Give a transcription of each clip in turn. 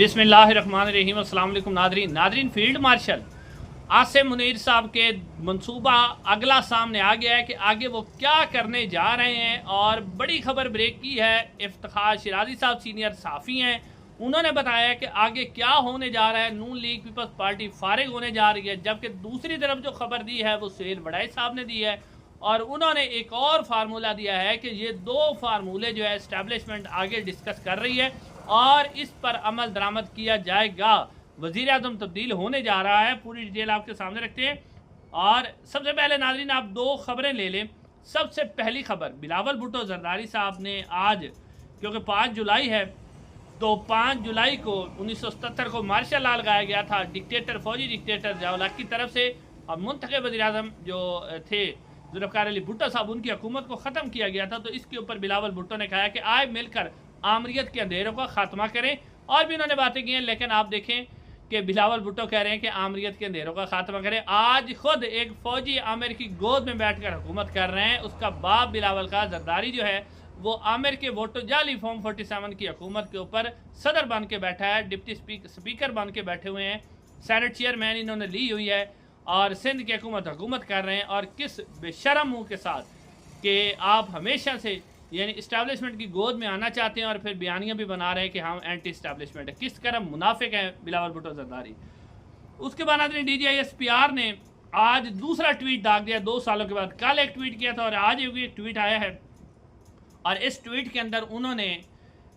बिस्मिल्लाहिर्रहमानिर्रहीम। अस्सलाम वालेकुम Nadreen, field marshal Asim Munir साहब के मंसूबा अगला सामने आ गया है कि आगे वो क्या करने जा रहे हैं। और बड़ी खबर ब्रेक की है। इफ्तिखार शिराजी साहब सीनियर सहाफ़ी हैं, उन्होंने बताया कि आगे क्या होने जा रहा है। नून लीग पीपल्स पार्टी फारिग होने जा रही है। जबकि दूसरी तरफ जो खबर दी है वो सुहेल वड़ाई साहब ने दी है और उन्होंने एक और फार्मूला दिया है कि ये दो फार्मूले जो है इस्टेब्लिशमेंट आगे डिस्कस कर रही है और इस पर अमल दरामद किया जाएगा। वज़ीर आज़म तब्दील होने जा रहा है। पूरी डिटेल आपके सामने रखते हैं। और सबसे पहले नाज़रीन आप दो खबरें ले लें। सबसे पहली खबर, बिलावल भुट्टो जरदारी साहब ने आज, क्योंकि 5 जुलाई है तो 5 जुलाई को 1977 को मार्शल लॉ लगाया गया था डिक्टेटर, फौजी डिक्टेटर ज़िया-उल-हक की तरफ से। और मुंतखब वज़ीर आज़म जो थे जुल्फ़िकार अली भुट्टो साहब, उनकी हुकूमत को ख़त्म किया गया था। तो इसके ऊपर बिलावल भुट्टो ने कहा कि आए मिलकर आमरीत के अंधेरों का खात्मा करें। और भी उन्होंने बातें की हैं, लेकिन आप देखें कि बिलावल भुट्टो कह रहे हैं कि आमरीत के अंधेरों का खात्मा करें। आज खुद एक फ़ौजी आमिर की गोद में बैठकर हुकूमत कर रहे हैं। उसका बाप बिलावल का जरदारी जो है वो आमिर के वोटो जाली फॉर्म 47 की हुकूमत के ऊपर सदर बन के बैठा है, डिप्टी स्पीकर बन के बैठे हुए हैं, सेनेट चेयरमैन इन्होंने ली हुई है और सिंध की हुकूमत कर रहे हैं। और किस बेशरम मुँह के साथ कि आप हमेशा से यानी इस्टेब्लिशमेंट की गोद में आना चाहते हैं और फिर बयानियाँ भी बना रहे हैं कि हम एंटी इस्टेब्लिशमेंट है। किस तरह मुनाफिक है बिलावल भुट्टो जरदारी। उसके बाद आदमी DGISPR ने आज दूसरा ट्वीट दाग दिया 2 सालों के बाद। कल एक ट्वीट किया था और आज एक ट्वीट आया है। और इस ट्वीट के अंदर उन्होंने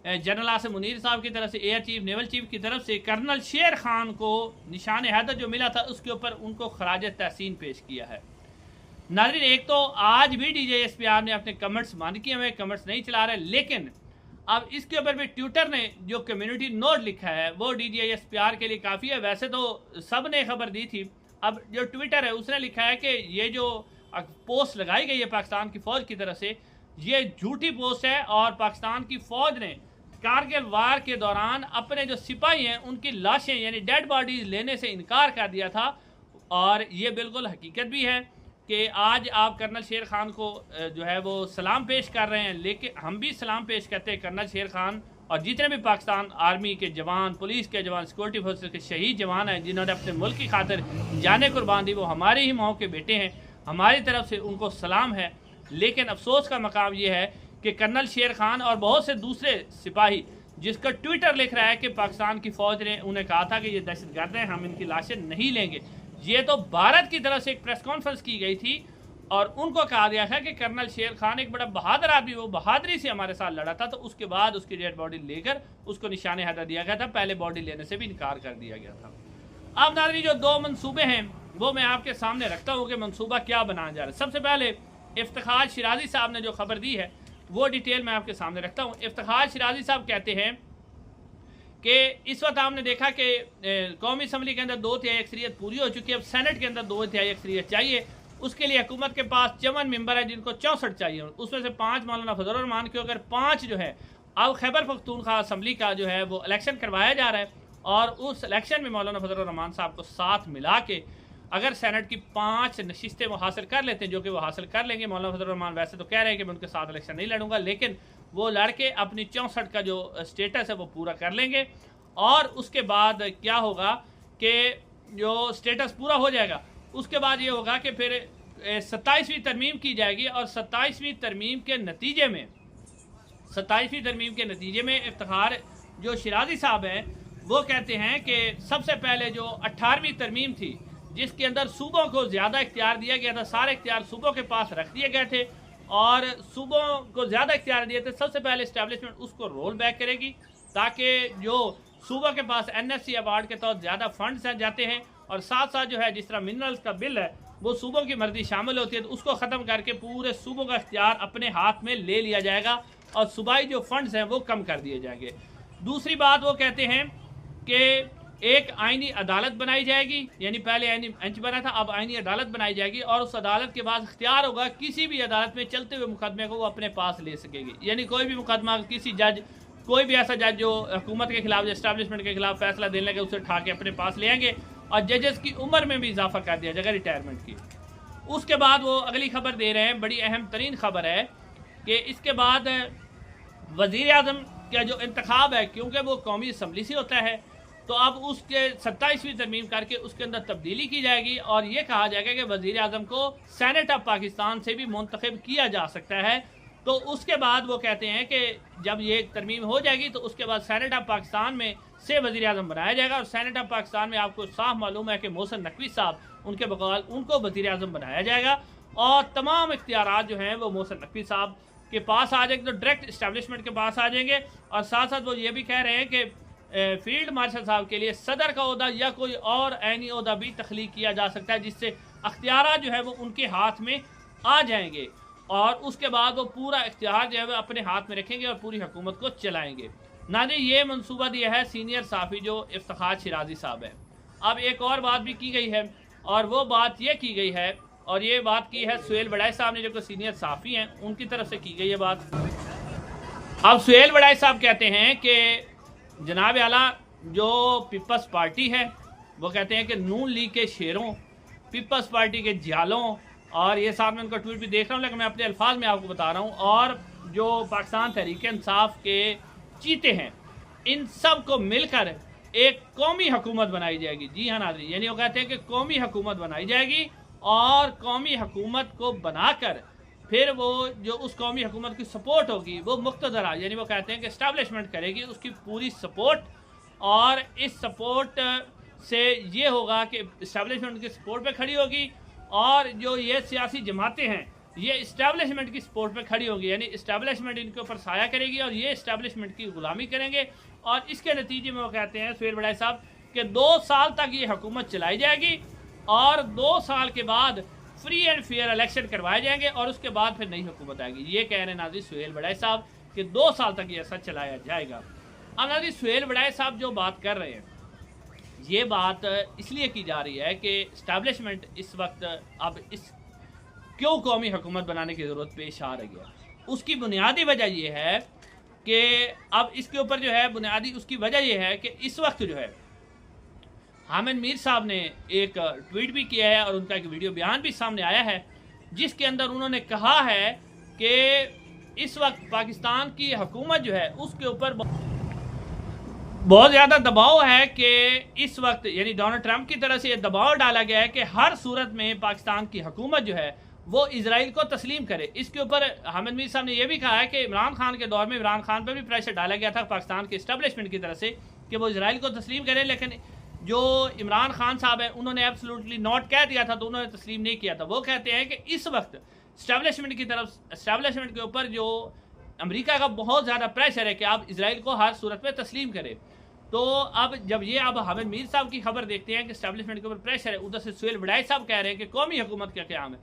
जनरल आसिम मुनीर साहब की तरफ से, एयर चीफ, नेवल चीफ की तरफ से कर्नल शेर खान को निशान हैदर जो मिला था उसके ऊपर उनको खराज तहसीन पेश किया है। नाज़रीन, एक तो आज भी DGISPR ने अपने कमेंट्स बंद किए हुए, कमेंट्स नहीं चला रहे, लेकिन अब इसके ऊपर भी ट्विटर ने जो कम्युनिटी नोट लिखा है वो DGISPR के लिए काफ़ी है। वैसे तो सब ने खबर दी थी, अब जो ट्विटर है उसने लिखा है कि ये जो पोस्ट लगाई गई है पाकिस्तान की फ़ौज की तरफ से, ये झूठी पोस्ट है और पाकिस्तान की फ़ौज ने कारगिल वार के दौरान अपने जो सिपाही हैं उनकी लाशें यानी डेड बॉडीज लेने से इनकार कर दिया था। और ये बिल्कुल हकीकत भी है कि आज आप कर्नल शेर खान को जो है वो सलाम पेश कर रहे हैं, लेकिन हम भी सलाम पेश करते हैं कर्नल शेर खान और जितने भी पाकिस्तान आर्मी के जवान, पुलिस के जवान, सिक्योरिटी फोर्सेस के शहीद जवान हैं जिन्होंने अपने मुल्क की खातिर जाने कुर्बान दी, वो हमारे ही माओ के बेटे हैं। हमारी तरफ से उनको सलाम है। लेकिन अफसोस का मकाम ये है कि कर्नल शेर खान और बहुत से दूसरे सिपाही जिसका ट्विटर लिख रहा है कि पाकिस्तान की फ़ौज ने उन्हें कहा था कि ये दहशतगर्द हैं, हम इनकी लाशें नहीं लेंगे। ये तो भारत की तरफ से एक प्रेस कॉन्फ्रेंस की गई थी और उनको कहा गया था कि कर्नल शेर खान एक बड़ा बहादुर आदमी, वो बहादुरी से हमारे साथ लड़ा था। तो उसके बाद उसकी डेड बॉडी लेकर उसको निशान हैदर दिया गया था, पहले बॉडी लेने से भी इनकार कर दिया गया था। अब नाज़रीन, जो 2 मनसूबे हैं वो मैं आपके सामने रखता हूँ कि मनसूबा क्या बनाया जा रहा है। सबसे पहले इफ्तिखार शिराजी साहब ने जो खबर दी है वो डिटेल मैं आपके सामने रखता हूँ। इफ्तिखार शिराजी साहब कहते हैं कि इस वक्त आपने देखा कि कौमी असम्बली के अंदर 2/3 अक्सरियत पूरी हो चुकी है। अब सेनेट के अंदर 2/3 अक्सरियत चाहिए। उसके लिए हुकूमत के पास 54 मेंबर है जिनको 64 चाहिए। उसमें से 5 मौलाना फजल रहमान के अगर 5 जो है, अब खैबर पख्तूनख्वा असम्बली का जो है वो इलेक्शन करवाया जा रहा है और उस इलेक्शन में मौलाना फजल रहमान साहब को साथ मिला के अगर सेनेट की 5 नशिस्तें वो हासिल कर लेते हैं, जो कि वो हासिल कर लेंगे। मौलाना फजल रहमान वैसे तो कह रहे हैं कि मैं उनके साथ इलेक्शन नहीं लड़ूंगा, लेकिन वो लड़के अपनी 64 का जो स्टेटस है वो पूरा कर लेंगे। और उसके बाद क्या होगा कि जो स्टेटस पूरा हो जाएगा उसके बाद ये होगा कि फिर 27वीं तरमीम की जाएगी और 27वीं तरमीम के नतीजे में इफ्तिखार जो शिराजी साहब हैं वो कहते हैं कि सबसे पहले जो 18वीं तरमीम थी जिसके अंदर सूबों को ज़्यादा इख्तियार दिया गया था, सारे इख्तियार सूबों के पास रख दिए गए थे और सूबों को ज़्यादा इख्तियार दिए थे, सबसे पहले इस्टेब्लिशमेंट उसको रोल बैक करेगी ताकि जो सूबा के पास NFC अवार्ड के तहत ज़्यादा फंड्स जाते हैं और साथ साथ जो है जिस तरह मिनरल्स का बिल है वो सूबों की मर्जी शामिल होती है, तो उसको ख़त्म करके पूरे सूबों का इख्तियार अपने हाथ में ले लिया जाएगा और सूबाई जो फंड्स हैं वो कम कर दिए जाएंगे। दूसरी बात वो कहते हैं कि एक आईनी अदालत बनाई जाएगी, यानी पहले आईनी बेंच बना था, अब आईनी अदालत बनाई जाएगी और उस अदालत के पास इख्तियार होगा किसी भी अदालत में चलते हुए मुकदमे को वो अपने पास ले सकेगी। यानी कोई भी मुकदमा किसी जज, कोई भी ऐसा जज जो हुकूमत के खिलाफ, इस्टेब्लिशमेंट के खिलाफ फैसला देने लगे उसे उठा के अपने पास ले आएंगे। और जजेस की उम्र में भी इजाफा कर दिया जाएगा रिटायरमेंट की। उसके बाद वो अगली खबर दे रहे हैं, बड़ी अहम तरीन खबर है कि इसके बाद वज़ीर आज़म का जो इंतखाब है, क्योंकि वो कौमी असम्बली से होता है, तो अब उसके 27वीं तरमीम करके उसके अंदर तब्दीली की जाएगी और ये कहा जाएगा कि वज़ीर आज़म को सेनेट ऑफ पाकिस्तान से भी मुंतखब किया जा सकता है। तो उसके बाद वो कहते हैं कि जब ये तरमीम हो जाएगी तो उसके बाद सेनेट ऑफ पाकिस्तान में से वज़ीर आज़म बनाया जाएगा, और सेनेट ऑफ पाकिस्तान में आपको साफ मालूम है कि मोहसिन नकवी साहब उनके बकौल उनको वज़ीर आज़म बनाया जाएगा, और तमाम इख्तियारात जो हैं वो मोहसिन नकवी साहब के पास आ जाएंगे, तो डायरेक्ट इस्टेब्लिशमेंट के पास आ जाएंगे। और साथ साथ वो ये भी कह रहे हैं कि फील्ड मार्शल साहब के लिए सदर का ओहदा या कोई और ऐनी ओहदा भी तख्लीक किया जा सकता है, जिससे अख्तियार जो है वो उनके हाथ में आ जाएंगे, और उसके बाद वो पूरा इख्तियार जो है वो अपने हाथ में रखेंगे और पूरी हुकूमत को चलाएंगे। नाज़रीन, ये मनसूबा दिया है सीनियर साफ़ी जो इफ्तिखार शिराजी साहब है। अब एक और बात भी की गई है, और वो बात ये की गई है, और ये बात की है सुहेल बड़ाई साहब ने, जो कि सीनियर साफ़ी हैं, उनकी तरफ से की गई है बात। अब सुहेल बड़ाई साहब कहते हैं कि जनाब आला जो पीपल्स पार्टी है वो कहते हैं कि नून लीग के शेरों, पीपल्स पार्टी के जालों, और ये साथ में उनका ट्वीट भी देख रहा हूँ लेकिन मैं अपने अल्फाज में आपको बता रहा हूँ, और जो पाकिस्तान तहरीक इंसाफ के चीते हैं, इन सब को मिलकर एक कौमी हुकूमत बनाई जाएगी। जी हाँ नाज़रीन, यानी वो कहते हैं कि कौमी हुकूमत बनाई जाएगी, और कौमी हुकूमत को बनाकर फिर वो जो उस कौमी हुकूमत की सपोर्ट होगी वो मुख्तदरा, यानी वो कहते हैं कि इस्टेब्लिशमेंट करेगी उसकी पूरी सपोर्ट, और इस सपोर्ट से ये होगा कि इस्टेब्लिशमेंट की सपोर्ट पे खड़ी होगी, और जो ये सियासी जमातें हैं ये इस्टेब्लिशमेंट की सपोर्ट पे खड़ी होंगी, यानी इस्टेब्लिशमेंट इनके ऊपर साया करेगी और ये इस्टेब्लिशमेंट की गुलामी करेंगे। और इसके नतीजे में वो कहते हैं सुहेल बड़ाई साहब कि 2 साल तक ये हुकूमत चलाई जाएगी, और 2 साल के बाद फ्री एंड फेयर इलेक्शन करवाए जाएंगे, और उसके बाद फिर नई हुकूमत आएगी। ये कह रहे हैं नाज़रीन सुहेल बड़ाई साहब कि 2 साल तक ये ऐसा चलाया जाएगा। अब नाज़रीन सुहेल बड़ाई साहब जो बात कर रहे हैं, ये बात इसलिए की जा रही है कि इस्टेब्लिशमेंट इस वक्त अब इस क्यों कौमी हुकूमत बनाने की ज़रूरत पेश आ रही है, उसकी बुनियादी वजह ये है कि अब इसके ऊपर जो है बुनियादी उसकी वजह ये है कि इस वक्त जो है हामिद मीर साहब ने एक ट्वीट भी किया है और उनका एक वीडियो बयान भी सामने आया है, जिसके अंदर उन्होंने कहा है कि इस वक्त पाकिस्तान की हुकूमत जो है उसके ऊपर बहुत ज़्यादा दबाव है कि इस वक्त यानी डोनाल्ड ट्रंप की तरफ से ये दबाव डाला गया है कि हर सूरत में पाकिस्तान की हुकूमत जो है वो इजराइल को तस्लीम करे। इसके ऊपर हामिद मीर साहब ने यह भी कहा है कि इमरान खान के दौर में इमरान खान पर भी प्रेशर डाला गया था पाकिस्तान के इस्टेब्लिशमेंट की तरफ से कि वो इजराइल को तस्लीम करे, लेकिन जो इमरान खान साहब है उन्होंने एब्सोल्युटली नॉट कह दिया था, तो उन्होंने तस्लीम नहीं किया था। वो कहते हैं कि इस वक्त इस्टेब्लिशमेंट की तरफ इस्टेब्लिशमेंट के ऊपर जो अमेरिका का बहुत ज़्यादा प्रेशर है कि आप इजराइल को हर सूरत में तस्लीम करें। तो अब जब ये अब हामिद मीर साहब की खबर देखते हैं कि इस्टेब्लिशमेंट के ऊपर प्रेशर है, उधर से सुहेल बड़ाई साहब कह रहे हैं कि कौमी हुकूमत का क़याम है,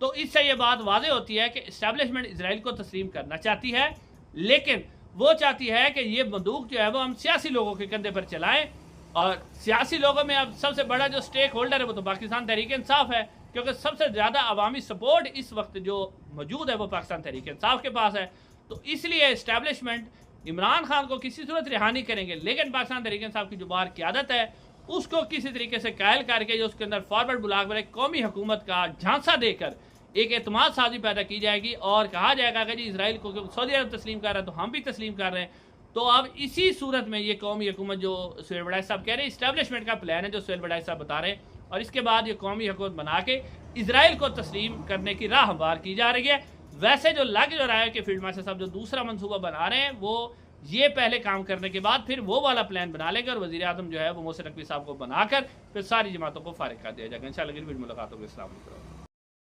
तो इससे ये बात वाज़ेह होती है कि इस्टेब्लिशमेंट इजराइल को तस्लीम करना चाहती है, लेकिन वो चाहती है कि ये बंदूक जो है वो हम सियासी लोगों के कंधे पर चलाएं। और सियासी लोगों में अब सबसे बड़ा जो स्टेक होल्डर है वो तो पाकिस्तान तहरीक इंसाफ है, क्योंकि सबसे ज़्यादा अवामी सपोर्ट इस वक्त जो मौजूद है वो पाकिस्तान तहरीक इंसाफ के पास है। तो इसलिए इस्टेब्लिशमेंट इमरान खान को किसी सूरत रिहा नहीं करेंगे, लेकिन पाकिस्तान तहरीक इंसाफ की जो बाहर क़यादत है उसको किसी तरीके से कायल करके जो उसके अंदर फॉरवर्ड ब्लॉक में कौमी हुकूमत का झांसा देकर एक एतमाद साजी पैदा की जाएगी, और कहा जाएगा कि जी इसराइल को सऊदी अरब तस्लीम कर रहा है तो हम भी तस्लीम कर रहे हैं। तो अब इसी सूरत में ये कौमी हुकूमत जो सुहेल बड़ाई साहब कह रहे हैं इस्टेब्लिशमेंट का प्लान है जो सुहेल बड़ाई साहब बता रहे हैं, और इसके बाद ये कौमी हुकूमत बना के इसराइल को तस्लीम करने की राह हमवार की जा रही है। वैसे जो लग जो रहा है कि फील्ड मार्शल साहब जो दूसरा मनसूबा बना रहे हैं वो ये पहले काम करने के बाद फिर वो वाला प्लान बना लेंगे, और वज़ीर आज़म जो है वो मोहसिन नकवी साहब को बनाकर फिर सारी जमातों को फारिग कर दिया जाएगा। इंशाअल्लाह अगली वीडियो मुलाकात होगी। अस्सलाम वालेकुम।